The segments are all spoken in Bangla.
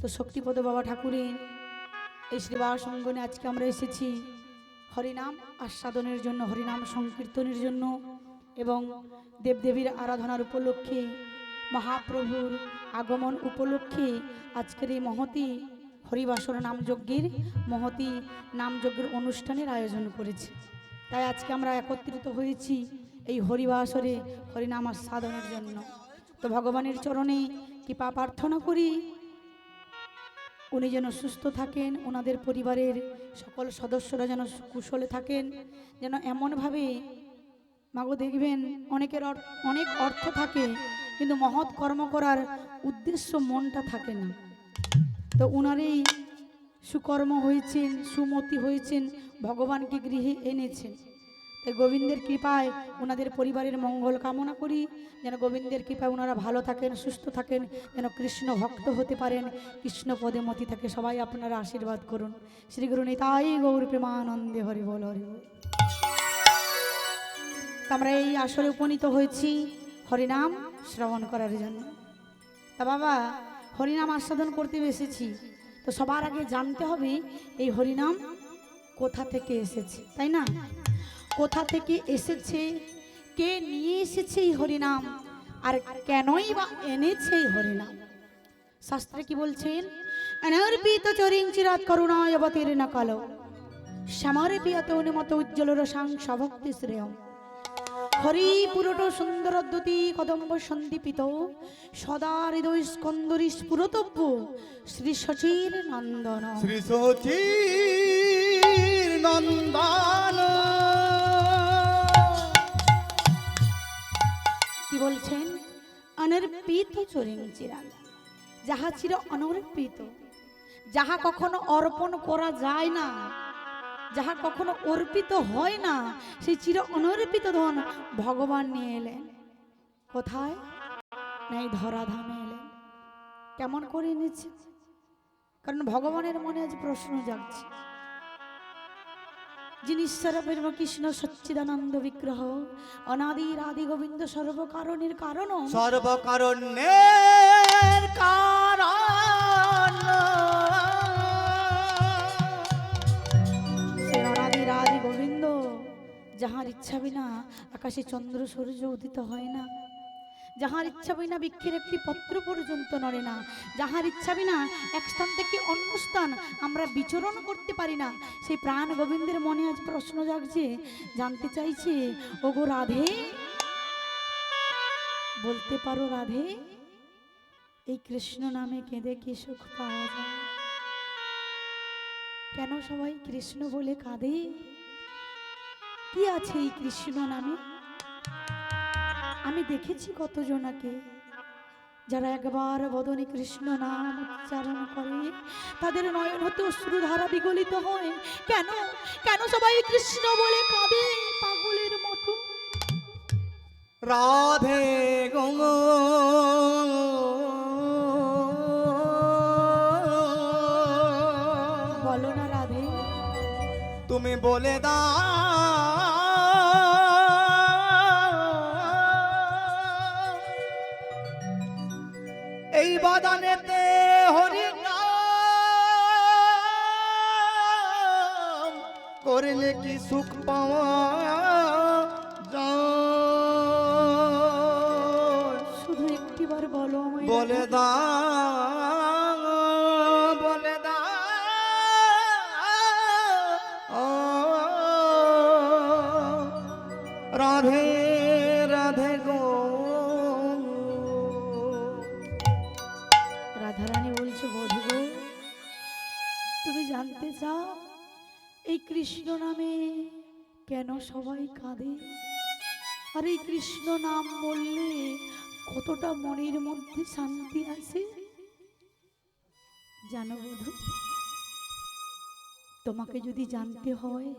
তো শক্তিপদ বাবা ঠাকুরের এই সেবা সঙ্গনে আজকে আমরা এসেছি হরিনাম আস্বাদনের জন্য, হরিনাম সংকীর্তনের জন্য এবং দেবদেবীর আরাধনার উপলক্ষে, মহাপ্রভুর আগমন উপলক্ষে আজকের এই মহতী হরিবাসর নামযজ্ঞের মহতী নামযজ্ঞের অনুষ্ঠানের আয়োজন করেছি। তাই আজকে আমরা একত্রিত হয়েছি এই হরিবাসরে হরিনাম আস্বাদনের জন্য। তো ভগবানের চরণে কৃপা প্রার্থনা করি উনি যেন সুস্থ থাকেন, ওনাদের পরিবারের সকল সদস্যরা যেন কুশলে থাকেন, যেন এমনভাবে মাগো দেখবেন অনেকের অনেক অর্থ থাকে কিন্তু মহৎ কর্ম করার উদ্দেশ্য মনটা থাকে না। তো ওনারই সুকর্ম হয়েছেন, সুমতি হয়েছেন, ভগবানকে গৃহে এনেছেন। তাই গোবিন্দের কৃপায় ওনাদের পরিবারের মঙ্গল কামনা করি, যেন গোবিন্দের কৃপায় ওনারা ভালো থাকেন, সুস্থ থাকেন, যেন কৃষ্ণ ভক্ত হতে পারেন, কৃষ্ণ পদে মতি থাকে। সবাই আপনারা আশীর্বাদ করুন। শ্রী গুরু নিতাই গৌর প্রেমানন্দে হরি বল হরি বল। আমরা এই আসরে উপনীত হয়েছি হরিনাম শ্রবণ করার জন্য। তা বাবা, হরিনাম আস্বাদন করতে এসেছি, তো সবার আগে জানতে হবে এই হরিনাম কোথা থেকে এসেছে, তাই না? কোথা থেকে এসেছে, কে নিয়ে এসেছে এই হরিনাম, আর কেনই বা এনেছে এই হরিনাম। শাস্ত্রে কি বলছেন? অনর্পিত চরিং চিরাত করুণায় অবতীর্ণ কালো শ্যামরে পিয়াত অনুমত উজ্জ্বল রসাং সভক্তি শ্রেয়ম হরি পুরট সুন্দর দ্যুতি কদম্ব সন্দীপিত সদা হৃদয় স্কন্দরী স্ফুরতব্য শ্রী শচীর নন্দন, শ্রী শচীর নন্দন। কি বলছেন? অনর্পিত চরিং চিরাত, যাহা চির অনর্পিত, যাহা কখনো অর্পণ করা যায় না, যাহা কখনো অর্পিত হয় না, সেই চির অনর্পিত ধন ভগবান নিয়ে এলেন। কোথায়? না এই ধরাধামে এলেন। কেমন করে এনেছে? কারণ ভগবানের মনে আজ প্রশ্ন জাগছে, যিনি ঈশ্বর ব্রহ্ম কৃষ্ণ সচ্চিদানন্দ বিগ্রহ, অনাদির আদি গোবিন্দ সর্বকারণের কারণ, সর্বকারণের কারণ, সেই অনাদির আদি গোবিন্দ, যাহার ইচ্ছা বিনা আকাশে চন্দ্র সূর্য উদিত হয় না, যাহার ইচ্ছা বিনা বৃক্ষের একটি পত্র পর্যন্ত নড়ে না, যাহার ইচ্ছা বিনা এক স্থান থেকে অন্য স্থান আমরা বিচরণ করতে পারি না, সেই প্রাণ গোবিন্দের মনে আজ প্রশ্ন জাগছে, জানতে চাইছে, ওগো রাধে, বলতে পারো রাধে, এই কৃষ্ণ নামে কেঁদে কি সুখ পাওয়া যায়? কেন সবাই কৃষ্ণ বলে কাঁদে? কি আছে এই কৃষ্ণ নামে? আমি দেখেছি কতজনাকে যারা একবার বদনে কৃষ্ণ নাম উচ্চারণ করে তাদের নয়ন হতে অশ্রুধারা বিগলিত হয়। কেন? কেন সবাই কৃষ্ণ বলে কাঁদে পাগলের মতো? রাধে গো বলো না রাধে, তুমি বলে দাও এই বাদানেতে হরি নাম করলে কি সুখ পাওয়া যায়? শুধু একটিবার বলো আমায় বলে রাধে। দাও, বলে দাও রাধে রাধে গো। রাধারানী বলছে, বধূ গো, তুমি জানতে চাও এই কৃষ্ণ নামে কেন সবাই কাঁদে? আর এই কৃষ্ণ নাম বললে কতটা মনের মধ্যে শান্তি আসে জানো বধূ? তোমাকে যদি জানতে হয়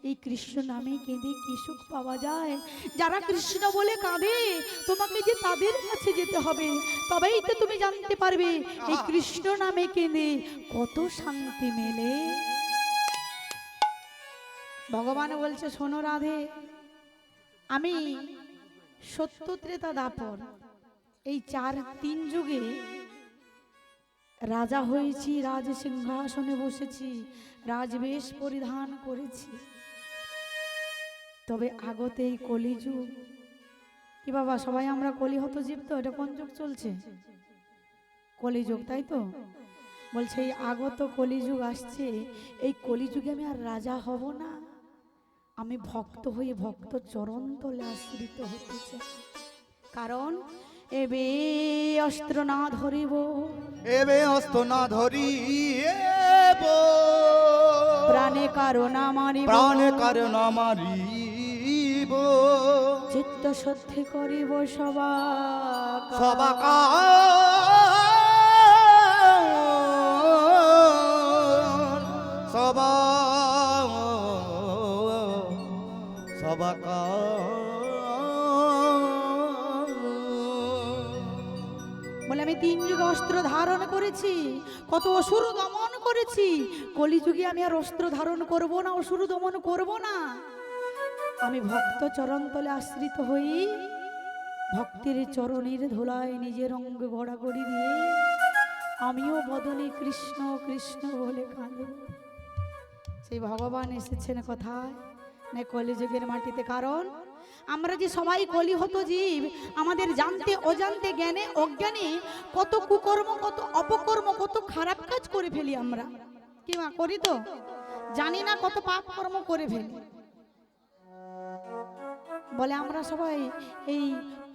এই কৃষ্ণ নামে কেঁদে কি সুখ পাওয়া যায়, যারা কৃষ্ণ বলে কাঁদে তোমাকে যে তাদের কাছে যেতে হবে, তবেই তো তুমি জানতে পারবে এই কৃষ্ণ নামে কেঁদে কত শান্তি মেলে। ভগবান বলছে, শোনো রাধে, আমি সত্য ত্রেতা দাপর এই 4-3 যুগে রাজা হয়েছি, রাজ সিংহাসনে বসেছি, রাজবেশ পরিধান করেছি, তবে আগতেই কলিযুগ। কি বাবা, সবাই আমরা কলিহত জীব তো? এটা কোন যুগ চলছে? কলিযুগ, তাই তো? বলছে এই আগত কলিযুগ আসছে, এই কলিযুগে আমি আর রাজা হব না, আমি ভক্ত হয়ে ভক্ত চরণ তলে আশ্রিত হতে চাই। কারণ এবে অস্ত্র না ধরিব, এবে অস্ত না ধরি প্রাণে কারো না মারিব, প্রাণে কারণ মারিব, চিত্ত শুদ্ধি করিব সবা সবাকা সবা সবাকা। বলে আমি 3 যুগে অস্ত্র ধারণ করেছি, কত অসুর দমন করেছি, কলিযুগে আমি আর অস্ত্র ধারণ করব না, অসুর দমন করব না, আমি ভক্ত চরণ তলে আশ্রিত হই, ভক্তের চরণের ধুলায় নিজের অঙ্গ গড়াগড়ি দিয়ে আমিও বদনে কৃষ্ণ কৃষ্ণ বলে কাঁদব। সেই ভগবান এসেছেন কোথায়? না কলিযুগের মাটিতে। কারণ আমরা যে সবাই কলিহত জীব, আমাদের জানতে অজান্তে জ্ঞানে অজ্ঞানে কত কুকর্ম, কত অপকর্ম, কত খারাপ কাজ করে ফেলি আমরা। কি মা, করি তো? জানি না কত পাপ কর্ম করে ফেলি। বলে আমরা সবাই এই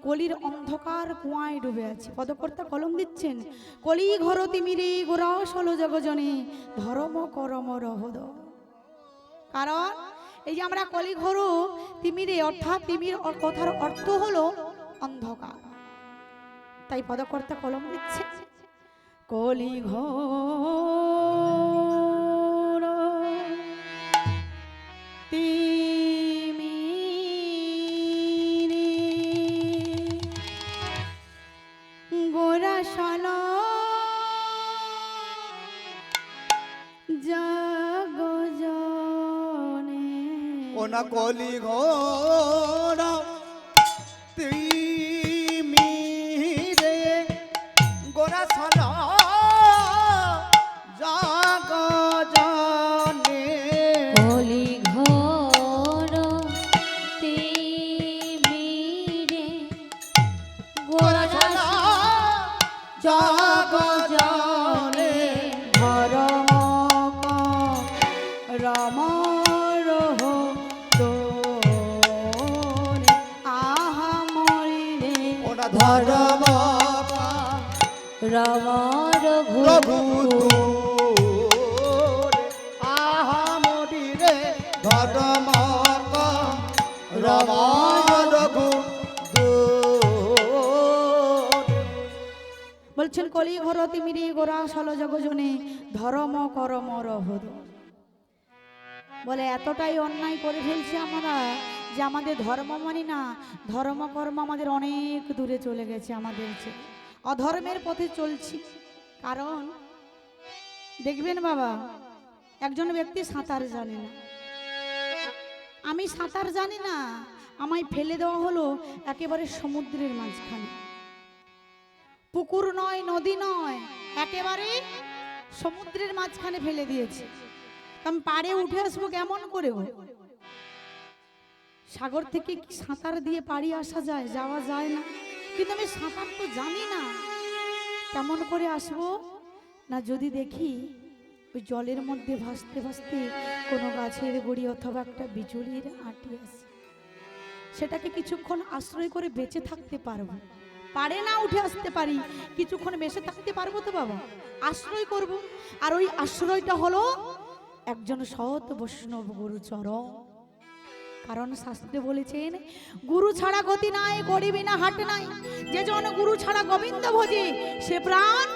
কলির অন্ধকার কুয়ায় ডুবে আছি। পদকর্তা কলম দিচ্ছেন, কলি ঘর তিমিরে গোরসল জগজনে ধর্ম করম রহদ। কারণ এই যে আমরা কলি ঘর তিমিরে, অর্থাৎ তিমির কথার অর্থ হলো অন্ধকার, তাই পদকর্তা কলম দিচ্ছে, কলি ঘর তিমিরে গোরসল জগজনে। ওনা কলি ঘোর তিমিরে গোরা সলা জাগ জানে, কলি ঘোর তিমিরে গোরা গোরা সলা জাগ জানে, ধর্ম রম রহ তোরে আহা মরিরে। ওনা ধর্ম রম রঘু প্রভু আহা মরিরে, ধর্ম রম রঘু বলছেন কলি ঘর তিমিরে গোরা সল জগজনে ধর্ম করম রহদ। বলে এতটাই অন্যায় করে ফেলছি আমরা যে আমাদের ধর্ম মানি না, ধর্মকর্ম আমাদের অনেক দূরে চলে গেছে, আমাদের চেয়ে অধর্মের পথে চলছি। কারণ দেখবেন বাবা, একজন ব্যক্তি সাঁতার জানে না, আমি সাঁতার জানি না, আমায় ফেলে দেওয়া হলো একেবারে সমুদ্রের মাঝখানে, পুকুর নয়, নদী নয়, একেবারে সমুদ্রের মাঝখানে ফেলে দিয়েছে। আমি পাড়ে উঠে আসবো কেমন করে? সাগর থেকে কি সাঁতার দিয়ে পাড়ি আসা যায়? যাওয়া যায় না। কিন্তু আমি সাঁতার তো জানি না, কেমন করে আসবো? না যদি দেখি ওই জলের মধ্যে ভাসতে ভাসতে কোনো গাছের গুড়ি অথবা একটা বিচুলির আঁটি আছে, সেটাকে কিছুক্ষণ আশ্রয় করে বেঁচে থাকতে পারবো। পারে না উঠে আসতে পারি, কিছুক্ষণ বেঁচে থাকতে পারবো তো বাবা, আশ্রয় করব। আর ওই আশ্রয়টা হলো একজন সৎ বৈষ্ণব গুরুচরণ। কারণ শাস্ত্রে বলেছেন, গুরু ছাড়া গতি নাই, গরিবি না হাট নাই, যে জন গুরু ছাড়া গোবিন্দ ভজে সে প্রাণ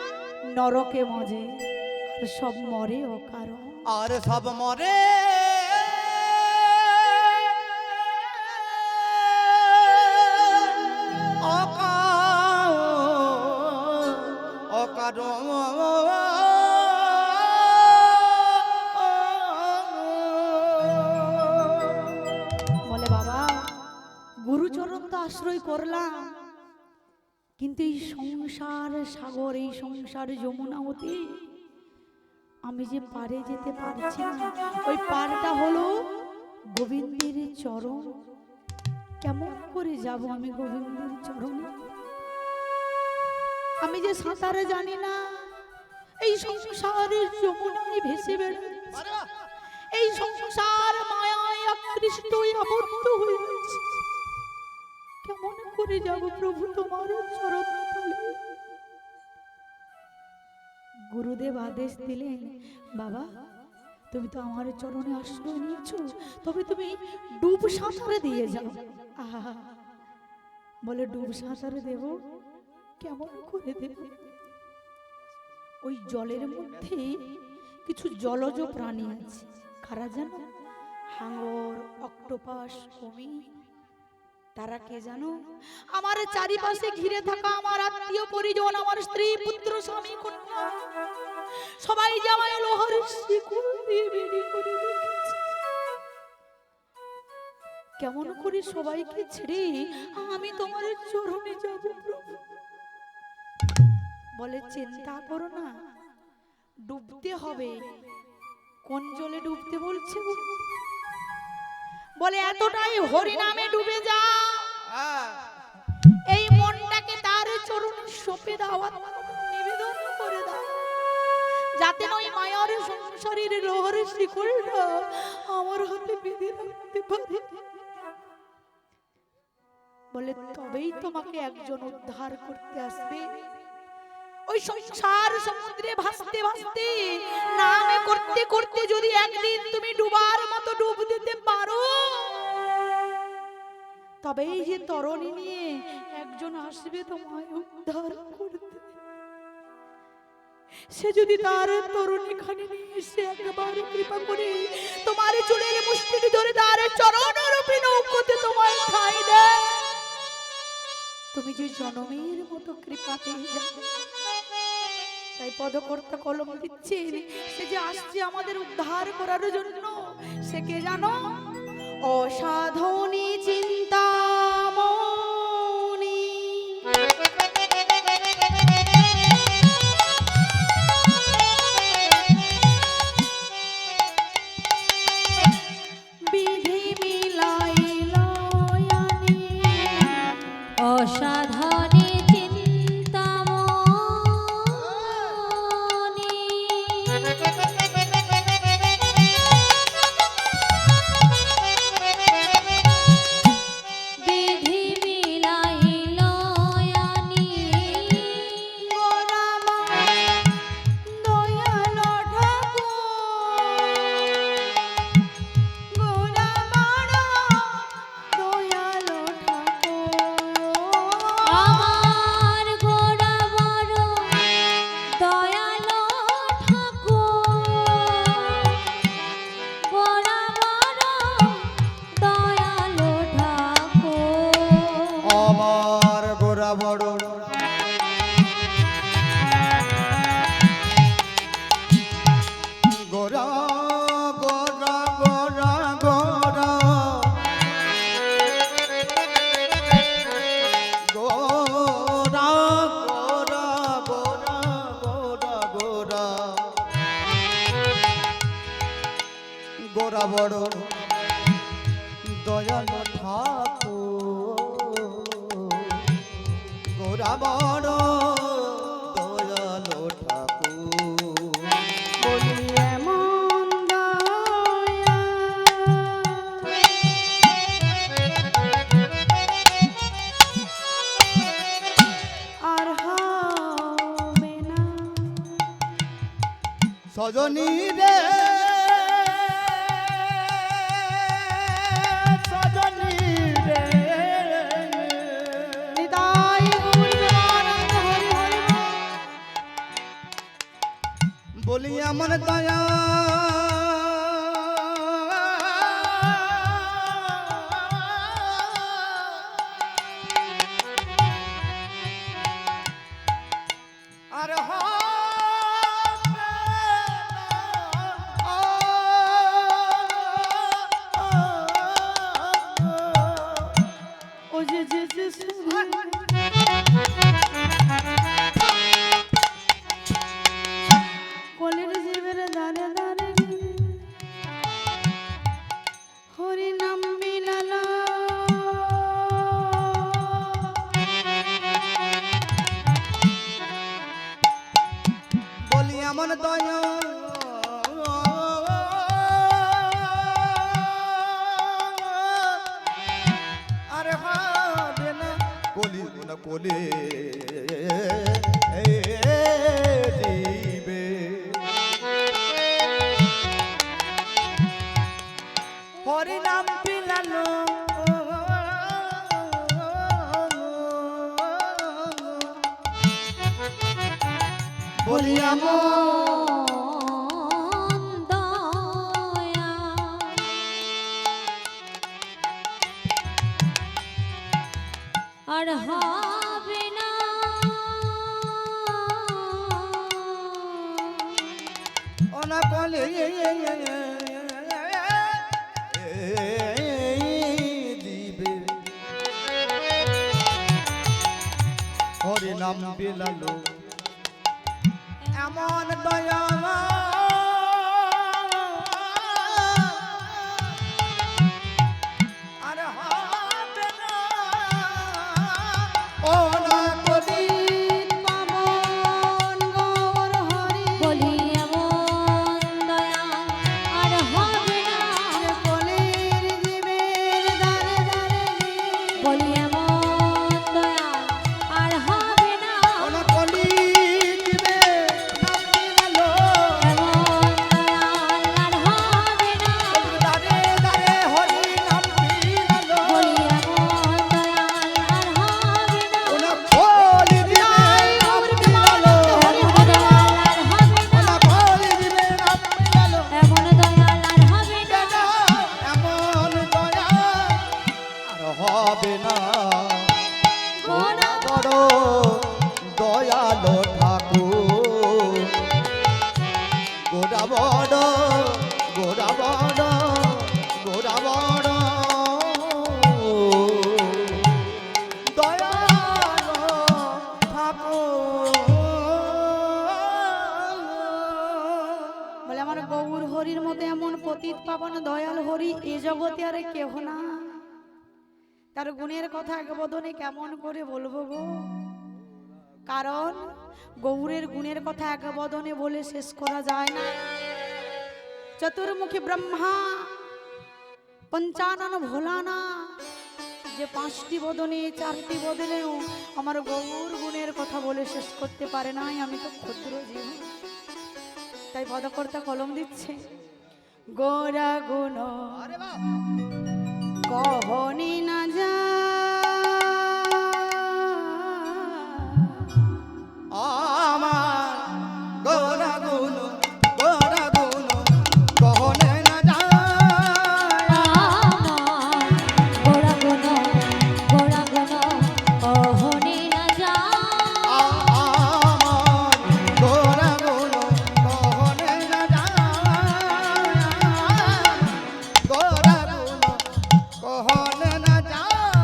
নরকে মজে, আর সব মরে অকারণ। আর সব মরে অকারণ। বলে বাবা, গুরুচরণ তো আশ্রয় করলাম, কিন্তু এই সংসার সাগর, এই সংসার যমুনা হতে আমি যে পারে যেতে পারছি না। ওই পারটা হলো গোবিন্দের চরণ। কেমন করে যাব আমি গোবিন্দের চরণে? আমি যে সাঁতারে জানি না, এই সংসারের যমুনায় ভেসে বেড়াচ্ছি, এই সংসার মায়ায় আকৃষ্ট হয়ে আবদ্ধ হয়ে আছে। কেমন করে যাব প্রভু তোমার চরণ তলে? গুরুদেব আদেশ দিলেন, বাবা তুমি তো আমার চরণে আশ্রয় নিয়েছো, তবে তুমি ডুব সাঁতারে দিয়ে যাও। আহা, বলে ডুব সাঁতারে দেব? কেমন করে দেব? ওই জলের মধ্যে কিছু জলজ প্রাণী আছে, কারা জানো? হাঙর, অক্টোপাস, কুমির। তারা কে জানো? আমার চারিপাশে ঘিরে থাকা আমার আত্মীয় পরিজন, আমার স্ত্রী, পুত্র, স্বামী, কন্যা, সবাই জামাই লোহার শিকল দিয়ে বেরি করে রেখেছে। কেমন করে সবাইকে ছেড়ে আমি তোমার চরণে যাব প্রভু? বলে চিন্তা করো না, ডুবতে হবে। কোন জলে ডুবতে বলছে? বলে এতটাই হরি নামে ডুবে যা, এই মনটাকে তার চরণে সঁপে দাও, নিবেদন করে দাও, যাতে ওই মায়ার সংসারের লোহার শিকলটা আমার হাতে বেঁধে রাখতে পারে। বলে তবেই তোমাকে একজন উদ্ধার করতে আসবে। ওই সংসার সমুদ্রে ভাসতে ভাসতে, নামে করতে করতে যদি একদিন তুমি ডুবার মতো ডুব দিতে পারো, তবেই যে তরণী নিয়ে একজন আসবে তোমায় উদ্ধার করতে। সে যদি তার তরণী খানি নিয়ে এসে একবার কৃপা করে তোমার চুলের মুষ্টিটি ধরে তার চরণ রূপে নৌকোতে তোমায় ঠাই দেয়, তুমি যে জনমের মতো কৃপা পেয়ে যাবে। তাই পদকর্তা কলম দিচ্ছেন, সে যে আসছে আমাদের উদ্ধার করার জন্য। সে কে জানো? অসাধনী চিন্তামণি, বিধি মিলাইল আনি, অসাধনে চিন্তামণি, বিধি মিলাইল আনি, গোরামা দয়াল ঠাকুর, গোরামার দয়াল ঠাকুর, আমার গোড়া বড় দয়ালো ঠাকুর, গোড়া বড় দয়ালো ঠাকুর, আমার গোরা বড় গোরা গোরা গোরা গোরা গোরা গোরা গোরা গোরা গোরা গোরা বড় দয়াল ঠাকুর, গোরা বড় দয়াল ঠাকুর। বলি এমন দয়া আর হবে না। সজনী রে সজনী রে, নিতাই গৌর প্রেমানন্দ হরি হরি বল। বলি আমার দয়া আর ও যে যে যে দারে দারে হরি নাম বিলালা বলি এমন দয়া আরে হবে না কলি না কলি দিবে হরি নাম বিলালো বলি এমন দয়া আর হবে না ওনা কলে দিবে হরি নাম বিলালো এমন দয়া আর হবে না ও না কলি পাবন গৌর হরি বলি এমন দয়া আর হবে না কলির জীবের দারে দারে বলি এমন দয়া আর হবে না ওনা কলি দিবে নাম বিলালো এমন দয়া আর হবে না দারে দারে হরি নাম বিলালো বলি এমন দয়া আর হবে না ওনা কলি দিবে নাম বিলালো এমন দয়া আর হবে না ওনা কলি দিবে নাম বিলালো এমন দয়া আর হবে না এমন দয়া আর হবে না গোড়া বড় দয়ালো ঠাকুর গোড়া বড় গোড়া বড় গোড়া বড় দয়ালো ঠাকুর বলে আমার গৌর হরির মতো এমন পতিত পাবন দয়াল হরি এ জগতে আর কেহ না তার গুণের কথা এক বদনে কেমন করে বলবো গো কারণ গৌরের গুণের কথা এক বদনে বলে শেষ করা যায় না চতুর্মুখী ব্রহ্মা পঞ্চানন ভোলানা যে 5টি বদনে 4টি বদনেও আমার গৌর গুণের কথা বলে শেষ করতে পারে নাই আমি তো ক্ষুদ্র জীব তাই পদকর্তা কলম দিচ্ছে গোরা গুণ কহনি না যা আমার গোরা গুণ কহনে না যায় আমার গোড়া গুণ কহনি না যায় আমার গোরা গুণ কহনে না যায় গোরা গুণ কহনে না যায়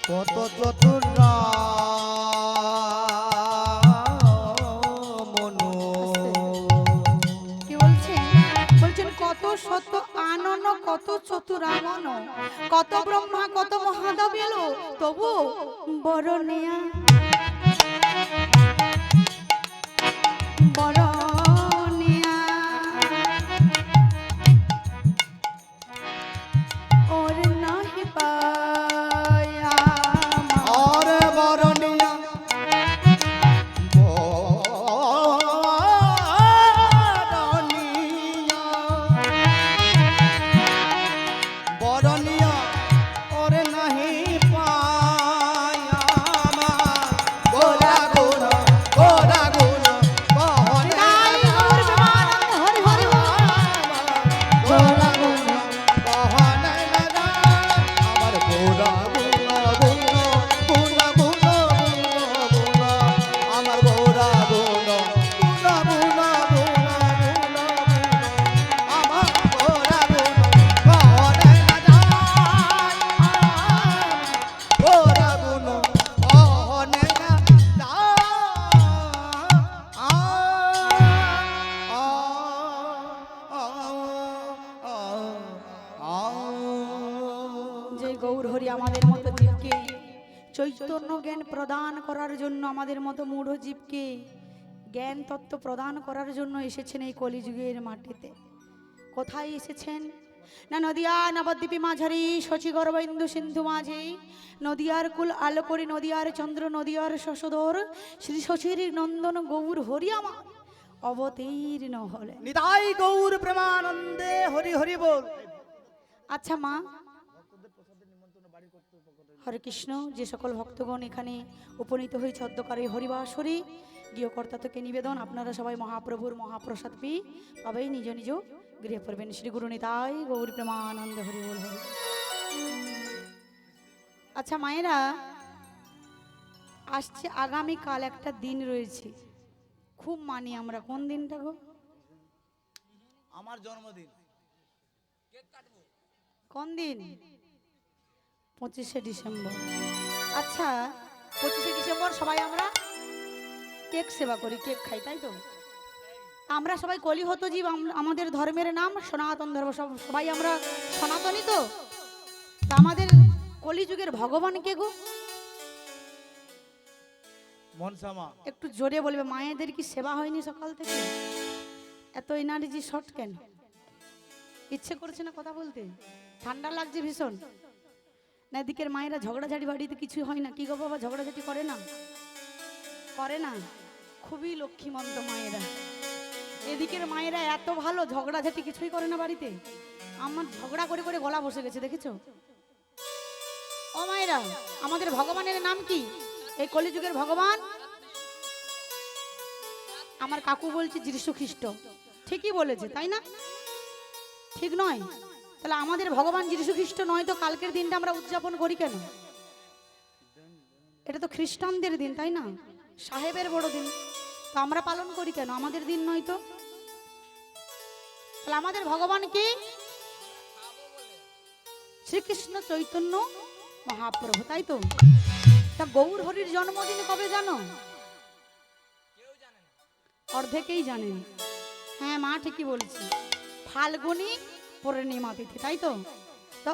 কত চতুর মনো কি বলছেন? বলছেন কত শত আনন কত চতুরামন, কত ব্রহ্মা কত মহাদেব এলো, তবু বরণিয়া বরণিয়া ওর নাহি পায়া আর বরণিয়া বরণিয়া ওরে নাহি পায়া গোরা গুণ নাই গৌর প্রেমানন্দ হরি হরি বল। গোরা গুণ আমার গোরা গুণ আমার গোরা গুণ আমার গোরা গুণ বহনে না যায় গোরা গুণ বহনে না যে গৌর হরি আমাদের মতো জীবকে চৈতন্য জ্ঞান প্রদান করার জন্য, আমাদের মতো মূঢ় জীবকে জ্ঞান তত্ত্ব প্রদান করার জন্য এসেছেন এই কলিযুগের মাটিতে। কোথায় এসেছেন? না নদিয়া নবদ্বীপে মাঝারি শচী গর্বেন্দু সিন্ধু মাঝে, নদিয়ার কুল আলো করে নদিয়ার চন্দ্র নদিয়ার শশধর শ্রী শশীর নন্দন গৌর হরি আমার অবতীর্ণ হলেন। নিতাই গৌর প্রেমানন্দে হরি হরি বল। আচ্ছা মা, হরে কৃষ্ণ, যে সকল ভক্তগণ এখানে উপনীত হয়েছে অধ্যকারে হরিবাসরে গৃহকর্তা থেকে নিবেদন, আপনারা সবাই মহাপ্রভুর মহাপ্রসাদ পেয়ে তবেই নিজ নিজ গৃহে পড়বেন। শ্রী গুরু নিতাই গৌর প্রেমানন্দ হরি বল হরি। আচ্ছা মায়েরা, আসছে আগামীকাল একটা দিন রয়েছে, খুব মানি আমরা। কোন দিনটা গো? আমার জন্মদিন। কোন দিন? 25শে ডিসেম্বর। আচ্ছা 25শে ডিসেম্বর সবাই আমরা কেক সেবা করি, কেক খাই, তাই তো? আমরা সবাই কলিহত জীব, আমাদের ধর্মের নাম সনাতন ধর্ম, সবাই আমরা সনাতনী তো। তা আমাদের কলিযুগের ভগবান কে গো? মনসামা। একটু জোরে বলবে। মায়েদের কি সেবা হয়নি সকাল থেকে? এত এনার্জি শর্ট কেন? ইচ্ছে করছে না কথা বলতে? ঠান্ডা লাগছে ভীষণ না? এদিকের মায়েরা ঝগড়াঝাটি বাড়িতে কিছু হয় না? কি গো বাবা, ঝগড়াঝাটি করে না? করে না? খুবই লক্ষ্মীমন্ত মায়েরা। এদিকের মায়েরা এত ভালো, ঝগড়াঝাটি কিছুই করে না বাড়িতে। আমার ঝগড়া করে করে গলা বসে গেছে, দেখেছো? ও মায়েরা, আমাদের ভগবানের নাম কি? এই কলিযুগের ভগবান আমার কাকু বলছে যীশু খ্রিস্ট। ঠিকই বলেছে, তাই না? ঠিক নয়? তাহলে আমাদের ভগবান যীশু খ্রিস্ট নয় তো কালকের দিনটা আমরা উদযাপন করি কেন? এটা তো খ্রিস্টানদের দিন, তাই না? সাহেবের বড় দিন, তো আমরা পালন করি কেন? আমাদের দিন নয় তো। তাহলে আমাদের ভগবান কি? শ্রীকৃষ্ণ চৈতন্য মহাপ্রভু, তাই তো? তা গৌর হরির জন্মদিন কবে জানো? অর্ধেকেই জানেন। হ্যাঁ মা ঠিকই বলছি, ফাল্গুনি পূর্ণিমা তিথি, তাই তো? তো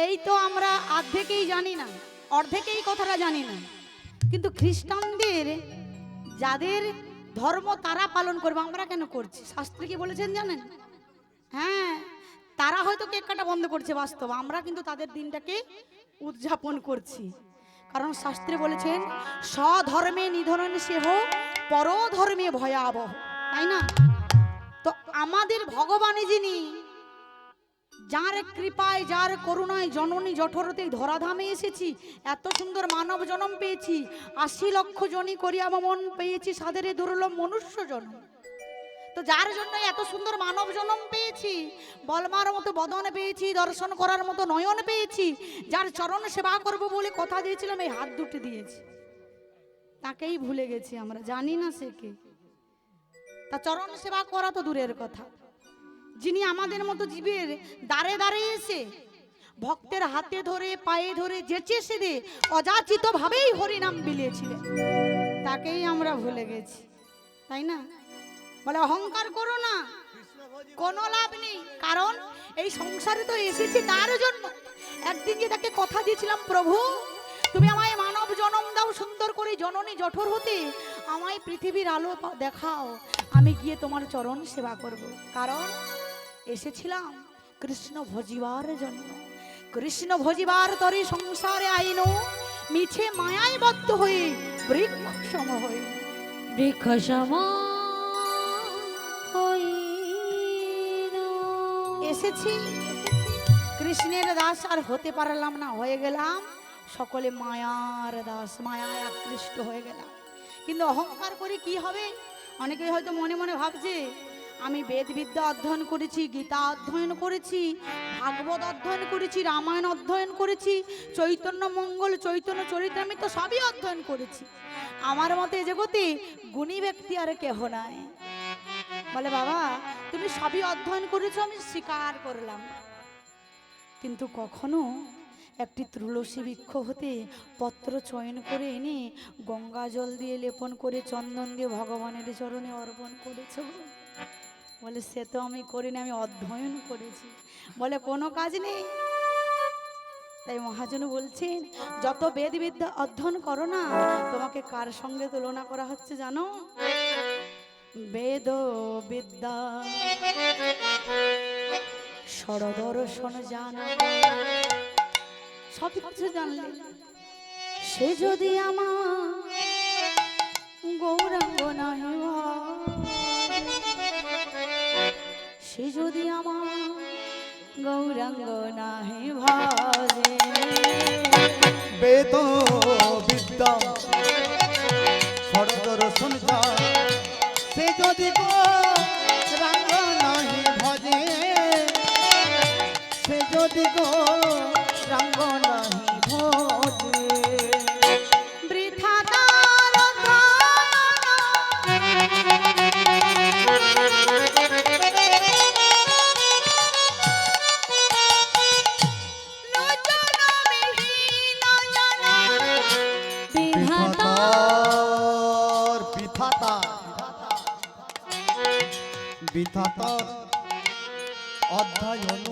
এই তো আমরা অর্ধেকেই জানি না, অর্ধেকেই কথাটা জানি না। কিন্তু খ্রিস্টানদের যাদের ধর্ম তারা পালন করবে, আমরা কেন করছি? শাস্ত্রে কি বলেছেন জানেন? হ্যাঁ, তারা হয়তো কেক কাটা বন্ধ করছে, বাস্তব আমরা কিন্তু তাদের দিনটাকে উদযাপন করছি। কারণ শাস্ত্রে বলেছেন স্বধর্মে নিধন সেহ পরধর্মে ভয়াবহ, তাই না? তো আমাদের ভগবানই যিনি, যার কৃপায় যার করুণায় জননী জঠরতে ধরাধামে এসেছি, এত সুন্দর মানব জন্ম পেয়েছি, ৮০ লক্ষ জনি করিয়া মন পেয়েছি সাদের দুর্লভ মনুষ্য জন্ম। তো যার জন্য এত সুন্দর মানব জন্ম পেয়েছি, বলমার মতো বদন পেয়েছি, দর্শন করার মতো নয়ন পেয়েছি, যার চরণ সেবা করব বলে কথা দিয়েছিলাম, এই হাত দুটো দিয়েছি, তাকেই ভুলে গেছি আমরা, জানি না সে কে। তা চরণ সেবা করা তো দূরের কথা, যিনি আমাদের মতো জীবের দ্বারে দ্বারে এসে ভক্তের হাতে ধরে পায়ে ধরে যেচে সেদে অযাচিত ভাবেই হরিনাম বিলিয়েছিলেন, তাকেই আমরা ভুলে গেছি, তাই না? বলে অহংকার করো না, কোনো লাভ নেই, কারণ এই সংসারে তো এসেছি তার জন্য। একদিন যে তাকে কথা দিয়েছিলাম, প্রভু তুমি আমায় মানব জনম দাও, সুন্দর করে জননী জঠর হতে আমায় পৃথিবীর আলো দেখাও, আমি গিয়ে তোমার চরণ সেবা করব। কারণ এসেছিলাম কৃষ্ণ ভজিবার জন্য। কৃষ্ণ ভজিবার তরে সংসারে আইনো, মিছে মায়ায় বদ্ধ হয়ে বৃক্ষ সম হয়ে। বৃক্ষ সম হইল। এসেছি কৃষ্ণের দাস, আর হতে পারলাম না, হয়ে গেলাম সকলে মায়ার দাস, মায়ায় আকৃষ্ট হয়ে গেলাম। কিন্তু অহংকার করে কি হবে? অনেকে হয়তো মনে মনে ভাবছে আমি বেদ বিদ্যা অধ্যয়ন করেছি, গীতা অধ্যয়ন করেছি, ভাগবত অধ্যয়ন করেছি, রামায়ণ অধ্যয়ন করেছি, চৈতন্য মঙ্গল, চৈতন্য চরিতামৃত সবই অধ্যয়ন করেছি, আমার মতে এ জগতে গুণী ব্যক্তি আর কেহ নাই। বলে বাবা তুমি সবই অধ্যয়ন করেছো, আমি স্বীকার করলাম, কিন্তু কখনো একটি তুলসী বৃক্ষ হতে পত্র চয়ন করে এনে গঙ্গা জল দিয়ে লেপন করে চন্দন দিয়ে ভগবানের চরণে অর্পণ করেছো? বলে সে তো আমি করিনি, আমি অধ্যয়ন করেছি। বলে কোনো কাজ নেই। তাই মহাজন বলছেন যত বেদ বিদ্যা অধ্যয়ন করো না, তোমাকে কার সঙ্গে তুলনা করা হচ্ছে জানো? বেদ বিদ্যা সরদর্শন জানা, সব কিছু জানলে সে যদি আমার গৌরাঙ্গ নহে, সে যদি আমার গৌরাঙ্গ নাহি ভালে। বেদ বিদ্যা সরদর্শন সে যদি রাঙ্গ নাহি ভজে, সে যদি রাঙ্গ নাহি ভজে। বৃথা তার বিধাতার অধ্যয়ন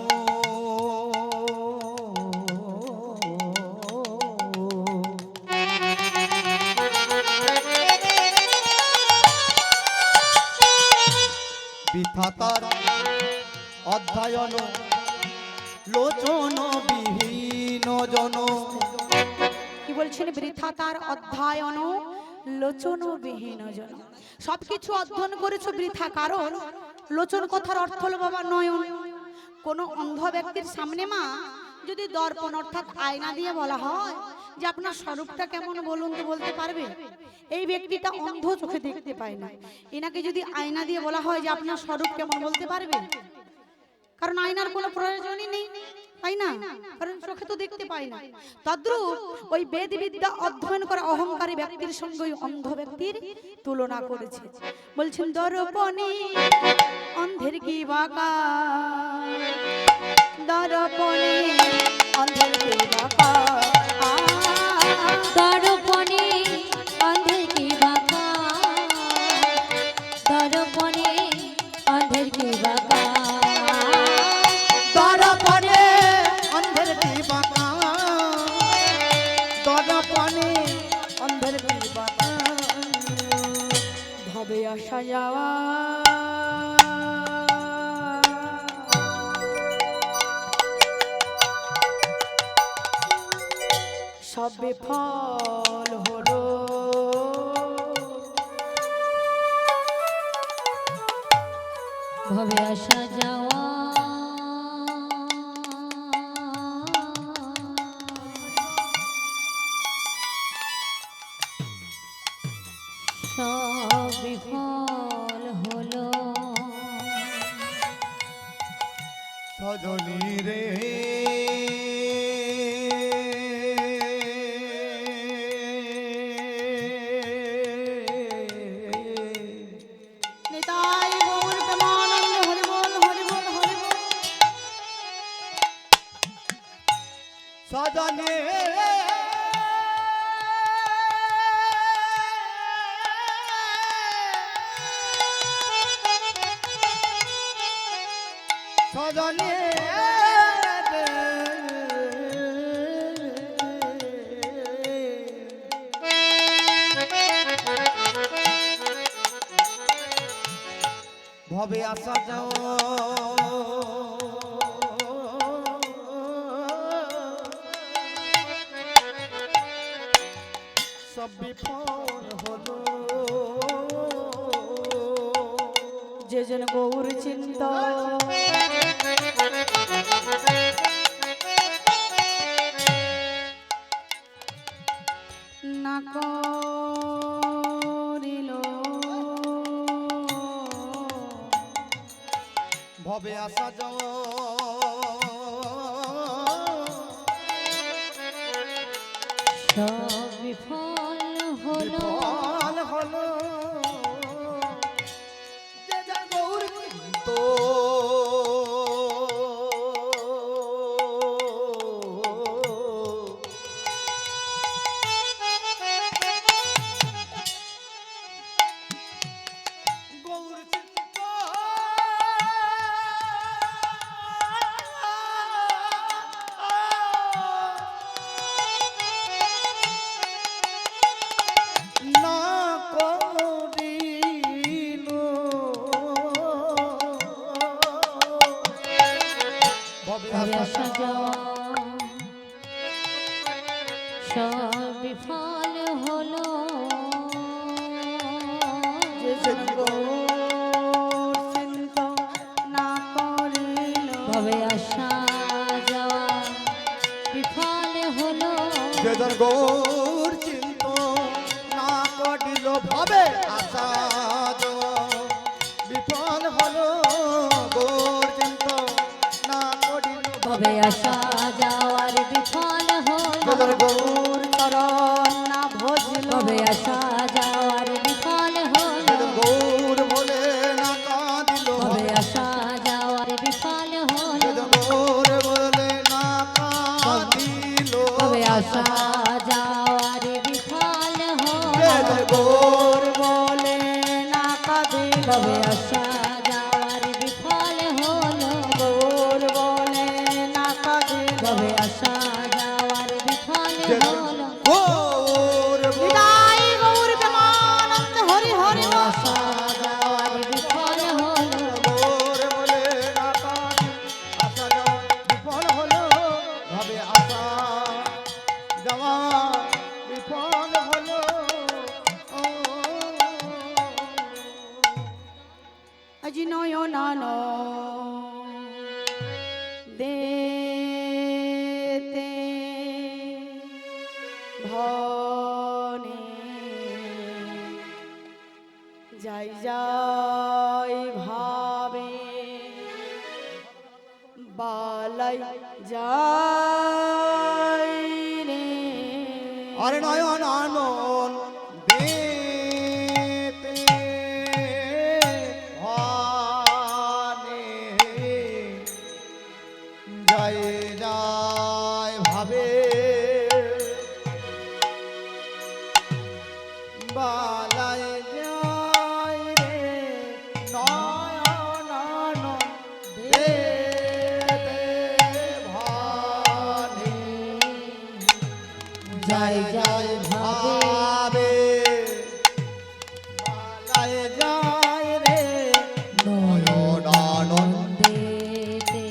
বিধাতার অধ্যয়ন লোচন বিহীন জন। কি বলছেন? বৃথা তার অধ্যয়ন লোচন বিহীন জন। সবকিছু অধ্যয়ন করেছো বৃথা, কারণ লোচন কথার অর্থ হলো বাবা নয়ন। কোনো অন্ধ ব্যক্তির সামনে মা যদি দর্পণ অর্থাৎ আয়না দিয়ে বলা হয় যে আপনার স্বরূপটা কেমন বলুন তো, বলতে পারবে? এই ব্যক্তিটা অন্ধ, চোখে দেখতে পায় না, এনাকে যদি আয়না দিয়ে বলা হয় যে আপনার স্বরূপ কেমন, বলতে পারবে? কারণ আয়নার কোনো প্রয়োজনই নেই, তাই না? কারণ চোখে তো দেখতে পায় না। তদ্রূপ ওই বেদ বিদ্যা অধ্যয়ন করা অহংকারী ব্যক্তির সঙ্গে ওই অন্ধ ব্যক্তির তুলনা করেছে। বলছেন দর্পণে অন্ধের কি বাঁকা, দর্পণে অন্ধের কি বাঁকা, দর্পণে অন্ধের কি বাঁকা, দর্পণে অন্ধের কি বাঁকা, দর্পণে অন্ধের কি বাঁকা, দর্পণে অন্ধের কি বাঁকা। ভবে আসা যাওয়া সব বিফল হলো, ভবে আসা যাওয়া সব বিফল হলো। সজনী রে নিতাই গৌর প্রেমানন্দে হরি বল, হরি বল, হরি বল। ভজনে ভবে আসা যাও সব বিফল হলো যে জন গৌর চিন্তা না করিল ভবে আসা যাও সব বিফল হলো বিফল হলো যে যার গৌর চিন্ত গৌর চিন্ত না করিল ভবে ভবে আসা আসা যাওয়া সব বিফল হলো যে জন গৌর চিন্তা না করিল ভবে আসা যাওয়া বিফল হলো যে যার গৌর চিন্ত না করিল ভবে আসা যাওয়া বিফল হলো গৌর চিন্ত না করিল ভবে আসা যাওয়ার বিফল যে যার হলো গৌর চরণ না ভজল ভবে আসা যাওয়ার বিফল যে হলো যার গৌর বলে না কাঁদিল ভবে আসা যাওয়ার বিফল যে হলো যার গৌর বলে না কাঁদিল ভবে আসা যাওয়ার বিফল যে হলো যার গৌর বলে না কাঁদিল ভবে আসা যাওয়ার বিফল হলো গৌর বলে না কাঁদিল ভবে আসা যাওয়ার বিফল যে যার হলো গৌর বলে বিদায় গৌর প্রেমানন্দ হরি হরি বল। আসা যাওয়ার বিফল হলো গৌর বলে না কাঁদিল আসা যাওয়া বিফল হলো ভাবে আসা যাওয়া বিফল হলো আজি নয়নান দেতে ভনে যাই যাই ভাবে বালাই যাই রে আরে নয়ন আনন দেতে ভানে যায় যায় ভাবে বালায় যায় রে নয়ন আনন দেতে ভানে যাই যাই ভাবে বালায় যায় রে নয়নানন্দেতে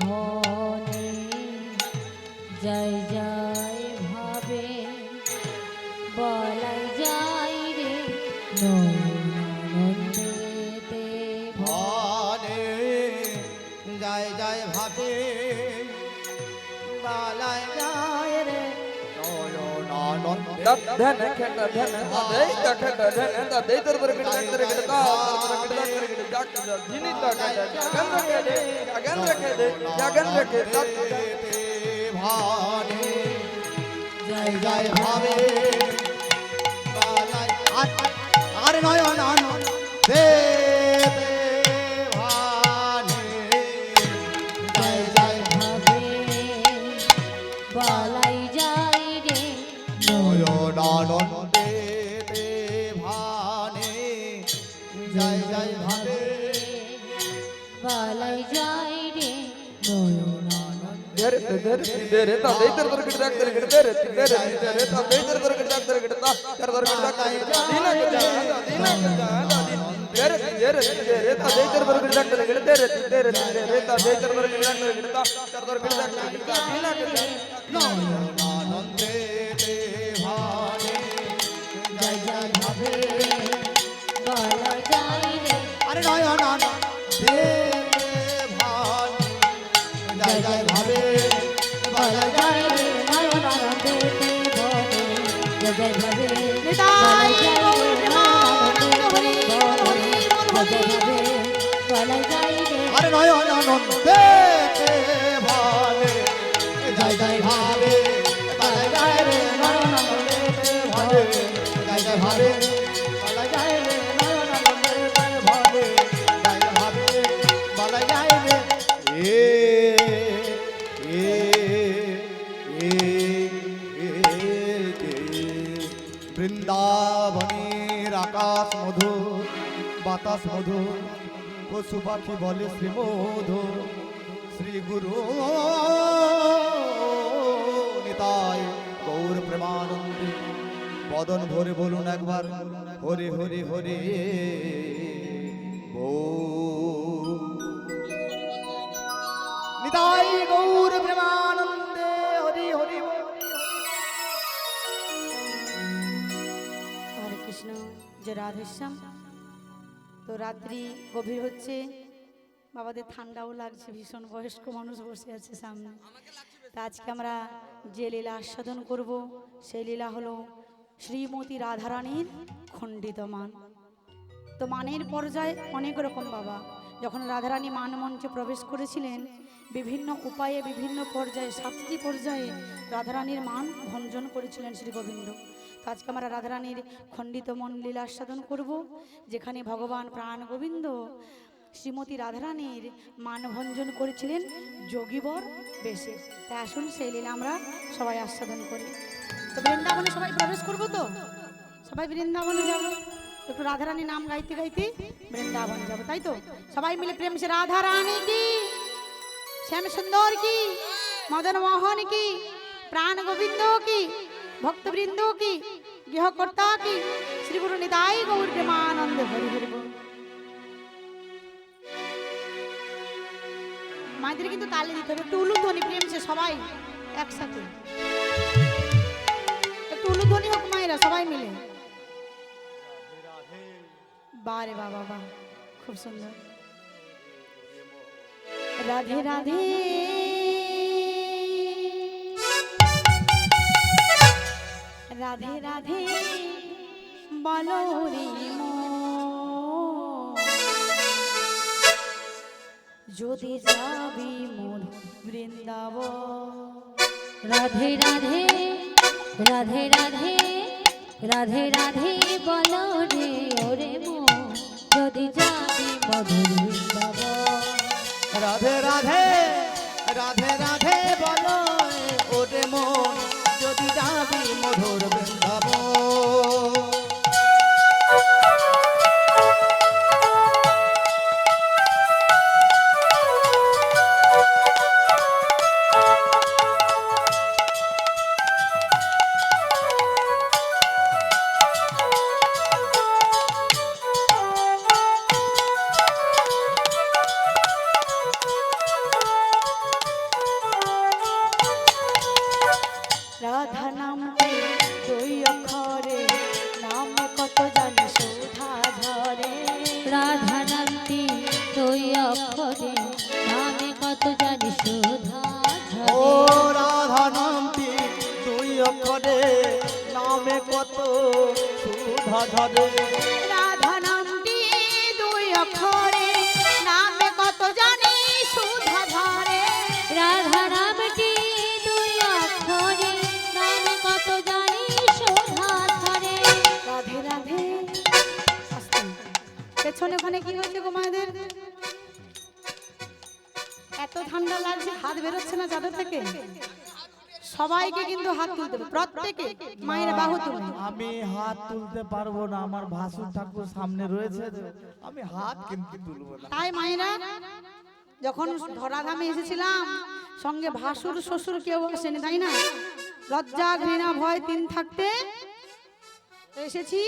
ভনে যাই যাই ভাবে বলাই যাই রে নয়নানন্দেতে ভনে যায় যায় ভাবে বালায় যায় রে নয়নানন্দে धन खंड धन दे खंड धन दे तर बर गिड तर गिड ता तर गिड तर गिड जाक जिनी ता गन रखे दे गन रखे दे गन रखे तत ভানে যায় যায় ভাবে বালায় আরে নয়ন আনন্দ দে ভানে যায় যায় ভাবে বলাই যাই রে নয়নানন্দে ভানে যায় যায় ভাবে বলাই যাই রে रे दादे इधर पर गिर जाकर गिर दे रे दादे इधर पर गिर जाकर गिर ता कर दर गिर जाकर दीना गिर जा दीना गिर जा रे दादे इधर पर गिर जाकर गिर दे रे दादे इधर पर गिर जाकर गिर ता कर दर गिर जाकर गिर ता दीना गिर जा আনন্দে ভানে জয় জয় ভাবে বল যাই রে আরে নয়ন আনন্দে ভানে জয় জয় ভাবে বল যাই রে নয়ন আনন্দে ভবে জয় জয় ভাবে নিতাই গৌর বল যাই রে আরে নয়ন আনন্দে ভানে জয় জয় ভাবে বলা যায় রে নয়ন আনন্দে ভাবে জয় জয় ভাবে বলা যায় রে নয়ন আনন্দে ভাবে জয় জয় ভাবে বলা যায় রে এ বৃন্দাবনের আকাশ মধুর বাতাস মধুর পশু পাখি বলে শ্রীমধু শ্রী গুরু নিতাই গৌর প্রেমানন্দে বদন ভরে বলুন একবার হরে হরে হরে নিতাই গৌর প্রেমানন্দে হরি হরি হরে কৃষ্ণ জয় রাধেশ্যাম। তো রাত্রি গভীর হচ্ছে, বাবাদের ঠান্ডাও লাগছে, ভীষণ বয়স্ক মানুষ বসে আছে সামনে। তা আজকে আমরা যে লীলা আস্বাদন করব সেই লীলা হলো শ্রীমতী রাধারানীর খণ্ডিত মান। তো মানের পর্যায়ে অনেক রকম বাবা, যখন রাধারানী মান মঞ্চে প্রবেশ করেছিলেন বিভিন্ন উপায়ে বিভিন্ন পর্যায়ে 7টি পর্যায়ে রাধারানীর মান ভঞ্জন করেছিলেন শ্রী গোবিন্দ। তো আজকে আমরা রাধারানীর খণ্ডিত মন লীলা আস্বাদন করব, যেখানে ভগবান প্রাণ গোবিন্দ শ্রীমতী রাধারানীর মানভঞ্জন করেছিলেন যোগীবর বেশে। তাই আসুন সেই লীলা আমরা সবাই আস্বাদন করি। তো বৃন্দাবনে সবাই প্রবেশ করবো, তো সবাই বৃন্দাবনে যাবো, একটু রাধারানী নাম গাইতে গাইতে বৃন্দাবনে যাবো, তাই তো? সবাই মিলে প্রেম সে রাধারানী কি, শ্যাম সুন্দর কি, মদন মোহন কি, প্রাণ গোবিন্দ কি, ভক্তবৃন্দ কি, গৃহকর্তা কি, শ্রী গুরু নিতাই গৌর প্রেমানন্দ হরি হরি বল। মায়েদের কিন্তু তালে দিতে হবে, একটু উলুধ্বনি প্রেম সে সবাই একসাথে, একটু উলুধ্বনি হোক মায়েরা সবাই মিলে। বারে বাবা বাহ, খুব সুন্দর। রাধে রাধে রাধে রাধে বলো রে মন, যদি যাবি মোর বৃন্দাবন। রাধে রাধে রাধে রাধে রাধে রাধে বলো রে ওরে মন, যদি যাবি মধুর বৃন্দাবন। রাধে রাধে রাধে রাধে বলো ওরে মন, যদি যাবি মধুর বৃন্দাবন। রাধা নামটি দুই অক্ষরে, নামে কত জানি শোধা ঝরে। রাধা নামটি দুই অক্ষরে, নামে কত জানি শোধা ও ঝরে। রাধা নামটি দুই অক্ষরে, নামে কত সুধা ঝরে। রাধা নামটি দুই অক্ষরে, নামে কত জানি শোধা ঝরে। রাধা নামটি দুই অক্ষরে, নামে কত জানি শোধা ঝরে। রাধে রাধে। আস্তে। পেছনে ওখানে কি হয়েছে গো মায়েদের? এত ঠান্ডা লাগছে, হাত বেরোচ্ছে না চাদর থেকে। সবাইকে কিন্তু হাত তুলতে হবে, প্রত্যেকে মায়ের বাহু তুলে। আমি হাত তুলতে পারবো না, আমার ভাসুর ঠাকুর সামনে রয়েছে তো, আমি হাত কিন্তু তুলবো না। তাই মায়েরা যখন ধরাধামে এসেছিলাম সঙ্গে ভাসুর শ্বশুর কেউ আসেনি, তাই না? লজ্জা ঘৃণা ভয় তিন থাকতে এসেছি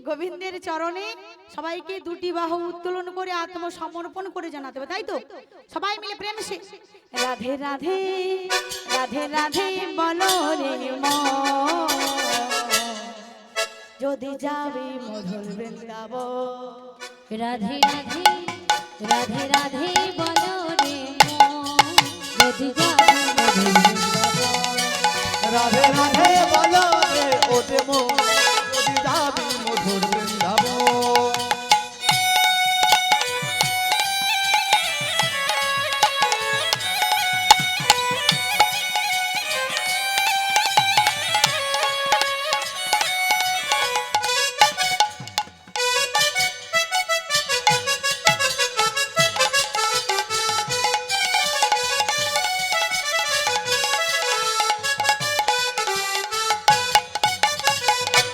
গোবিন্দের চরণে সবাইকে দুটি বাহু উত্তোলন করে আত্মসমর্পণ করে জানাতে হবে, তাই তো? সবাই মিলে প্রেম সে রাধে রাধে রাধে রাধে বলো রে মন, যদি যাবে মধুর বৃন্দাবন। রাধে রাধে রাধে রাধে বলো রে মন, যদি যাবে মধুর বৃন্দাবন। রাধে রাধে বলো রে ওরে মন, যদি যাবি মধুর বৃন্দাবন।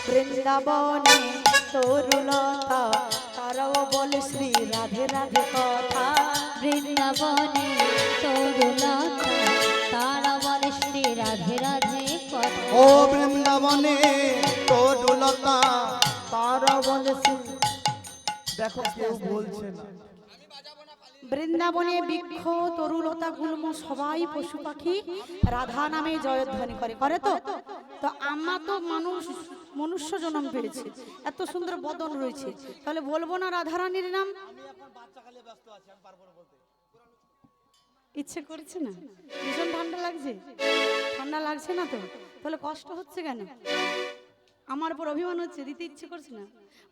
বৃন্দাবনে তরুলতা তারাও বলে শ্রী রাধে রাধে কথা। বৃন্দাবনে তরুলতা তারা বলে শ্রী রাধে রাধে কথা। ও বৃন্দাবনে তরুলতা তারা বলে শ্রী, দেখো কেউ বলছে না। বৃন্দাবনে বৃক্ষ তরুলতা গুল্ম সবাই পশু পাখি রাধা নামে জয়ধ্বনি করে, করে তো? তো আমরা তো মনুষ্য জন্ম পেয়েছি, এত সুন্দর বদন রয়েছে, তাহলে বলবো না রাধারানীর নাম? ইচ্ছে করছে না? ভীষণ ঠান্ডা লাগছে, ঠান্ডা লাগছে না তো? তাহলে কষ্ট হচ্ছে কেন? আমার উপর অভিমান হচ্ছে, দিতে ইচ্ছে করছে না?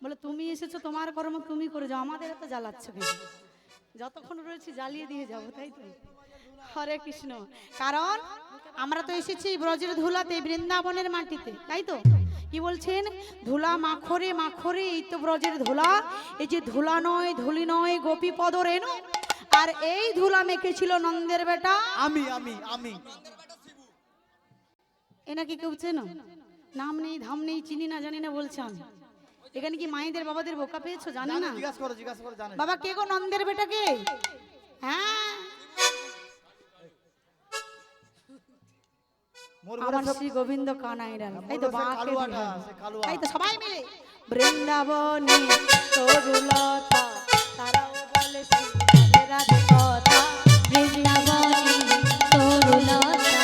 বলে তুমি এসেছো, তোমার কর্ম তুমি করে যাও, আমাদের এত জ্বালাচ্ছ কেন? যতক্ষণ রয়েছে জ্বালিয়ে দিয়ে যাবো, তাই তো? হরে কৃষ্ণ। কারণ আমরা তো এসেছি ব্রজের ধুলাতে, বৃন্দাবনের মাটিতে, তাই তো? কি বলছেন? ধুলা মাখরে মাখরে, এই তো ব্রজের ধুলা। এই যে ধুলা নয় ধুলি নয় গোপী পদ রেণু, আর এই ধুলা মেখেছিল নন্দের বেটা আমি আমি আমি এনাকে কেউ চেনো? নাম নেই ধাম নেই, চিনি না জানি না বলছে আমি। এখানে কি মায়েদের বাবাদের বোকা পেয়েছো? জানি না। জিজ্ঞাসা করো জানে। বাবা কে গো? নন্দের বেটাকে? হ্যাঁ, আমার শ্রী গোবিন্দ কানাইরাল, তাই তো? বাঁকে বিহার, তাই তো? সবাই মিলে বৃন্দাবনে তরুলতা তারাও বলে শ্রী রাধে রাধে কথা। বৃন্দাবনে তরুলতা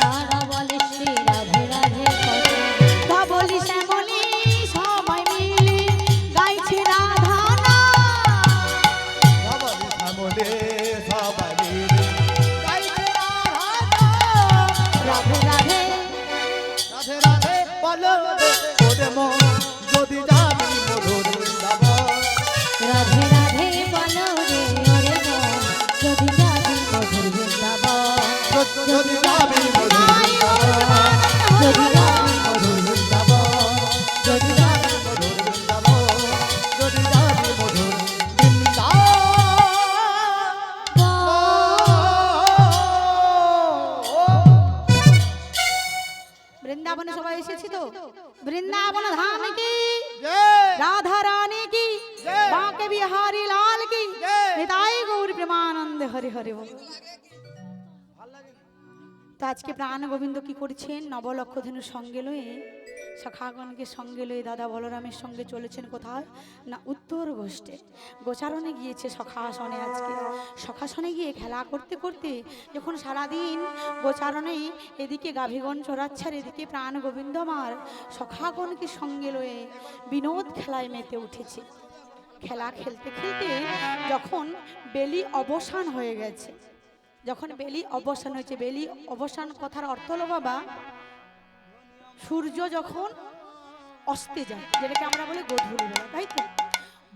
তারা বলে শ্রী রাধে রাধে কথা। ধবলি শ্যামলি সবাই মিলে গাইছে রাধা নাম। ধবলি শ্যামলি সবাই মিলে গাইছে রাধা নাম। রাধে রাধে রাধে রাধে বলো রে ওরে মন, যদি যাবি মধুর বৃন্দাবন। রাধে রাধে বলো রে ওরে মন, যদি যাবি মধুর বৃন্দাবন। যদি যাবি মধুর বৃন্দাবন, যদি যাবি মধুর বৃন্দাবন, যদি যাবি মধুর বৃন্দাবন, যদি যাবি মধুর বৃন্দাবন। বৃন্দাবনে সবাই এসেছি তো? বৃন্দাবন ধাম কি জয় রাধা রানী কি জয়। বাঁকে বিহারি লাল কি জয়। নিতাই গৌর প্রেমানন্দে হরি হরি বল। তো আজকে প্রাণ গোবিন্দ কি করছেন? নবলক্ষধেনু সঙ্গে লয়ে, সখাগণকে সঙ্গে লয়ে দাদা বলরামের সঙ্গে চলেছেন কোথায় না? উত্তর গোষ্ঠে গোচারণে গিয়েছে সখাসনে। আজকে সখাসনে গিয়ে খেলা করতে করতে যখন সারাদিন গোচারণে এদিকে গাভীগণ চড়াচ্ছে আর এদিকে প্রাণ গোবিন্দ আমার সখাগণকে সঙ্গে লয়ে বিনোদ খেলায় মেতে উঠেছে। খেলা খেলতে খেলতে যখন বেলি অবসান হয়ে গেছে, যখন বেলি অবসান হয়েছে, বেলি অবসান কথার অর্থ হলো বাবা সূর্য যখন অস্তে যায়, যেটাকে আমরা বলি গোধূলি বেলা, তাই তো?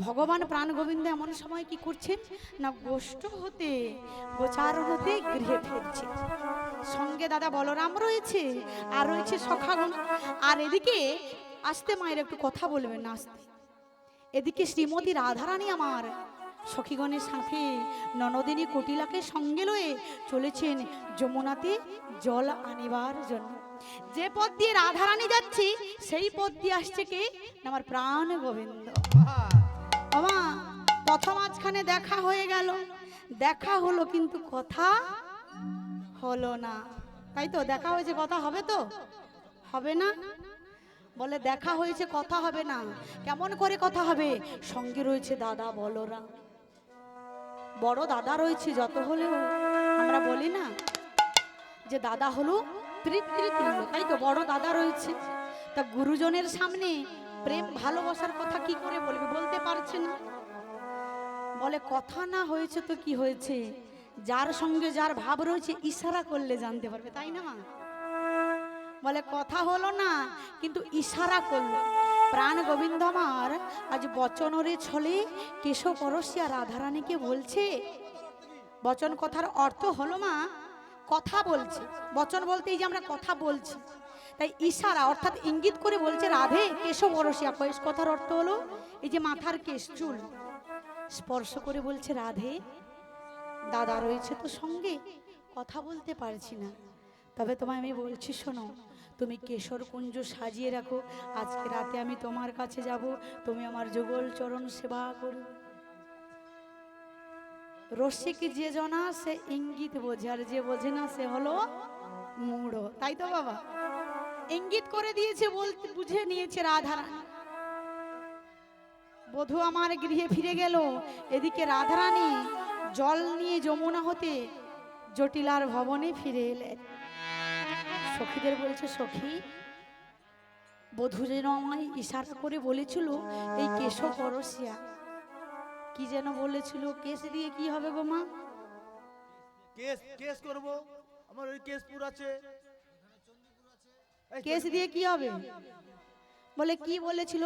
ভগবান প্রাণ গোবিন্দ এমন সময় কি করছেন না? গোষ্ঠ হতে গোচারণ হতে গৃহে ফিরছে। সঙ্গে দাদা বলরাম রয়েছে আর রয়েছে সখাগণ। আর এদিকে আসতে মায়ের একটু কথা বলবেন না, আসতে। এদিকে শ্রীমতী রাধারানী আমার সখীগণের সাথে ননদিনী কটিলাকে সঙ্গে লয়ে চলেছেন যমুনাতে জল আনিবার জন্য। যে পথ দিয়ে রাধারানী যাচ্ছি সেই পথ দিয়ে আসছে কে না? আমার প্রাণ গোবিন্দ। বাবা প্রথম মাঝখানে দেখা হয়ে গেল, দেখা হলো কিন্তু কথা হলো না, তাই তো? দেখা হয়েছে কথা হবে তো? হবে না? বলে দেখা হয়েছে কথা হবে না, কেমন করে কথা হবে? সঙ্গে রয়েছে দাদা বলরাম, বড় দাদা রয়েছে। যত হলেও আমরা বলি না যে দাদা হলো পিতৃতুল্য, তাই তো? বড় দাদা রয়েছে, তা গুরুজনের সামনে প্রেম ভালোবাসার কথা কি করে বলবে? বলতে পারছে না। বলে কথা না হয়েছে তো কি হয়েছে, যার সঙ্গে যার ভাব রয়েছে ইশারা করলে জানতে পারবে, তাই না মা? বলে কথা হলো না কিন্তু ইশারা করলো। প্রাণ গোবিন্দ আমার আজ বচনরে ছলে কেশব পরশিয়া রাধারানীকে বলছে। বচন কথার অর্থ হলো মা কথা বলছে। বচন বলতে এই যে আমরা কথা বলছি, তাই ইশারা অর্থাৎ ইঙ্গিত করে বলছে রাধে কেশব পরশিয়া। কেশ কথার অর্থ হলো এই যে মাথার কেশ, চুল স্পর্শ করে বলছে রাধে দাদা রয়েছে তো সঙ্গে, কথা বলতে পারছি না, তবে তোমায় আমি বলছি শোনো, তুমি কেশর কুঞ্জ সাজিয়ে রাখো, আজকে রাতে আমি তোমার কাছে যাব, তুমি আমার যুগল চরণ সেবা করো। রসিক যে জনা সে ইঙ্গিত বোঝে, আর যে বোঝে না সে হলো মূঢ়, তাই তো বাবা? ইঙ্গিত করে দিয়েছে, বলতে বুঝে নিয়েছে রাধারানী। বধূ আমার গৃহে ফিরে গেল, এদিকে রাধারানী জল নিয়ে যমুনা হতে জটিলার ভবনে ফিরে এলেন। সখীদের বলছে, সখী বধূ যেন আমায় ইশারা করে বলেছিল এই কেশব পরশিয়া, কি যেন বলেছিল? কেশ দিয়ে কি হবে গো মা? কেস কেস করব, আমার ওই কেসপুর আছে। কেশ দিয়ে কি হবে? বলে কি বলেছিল?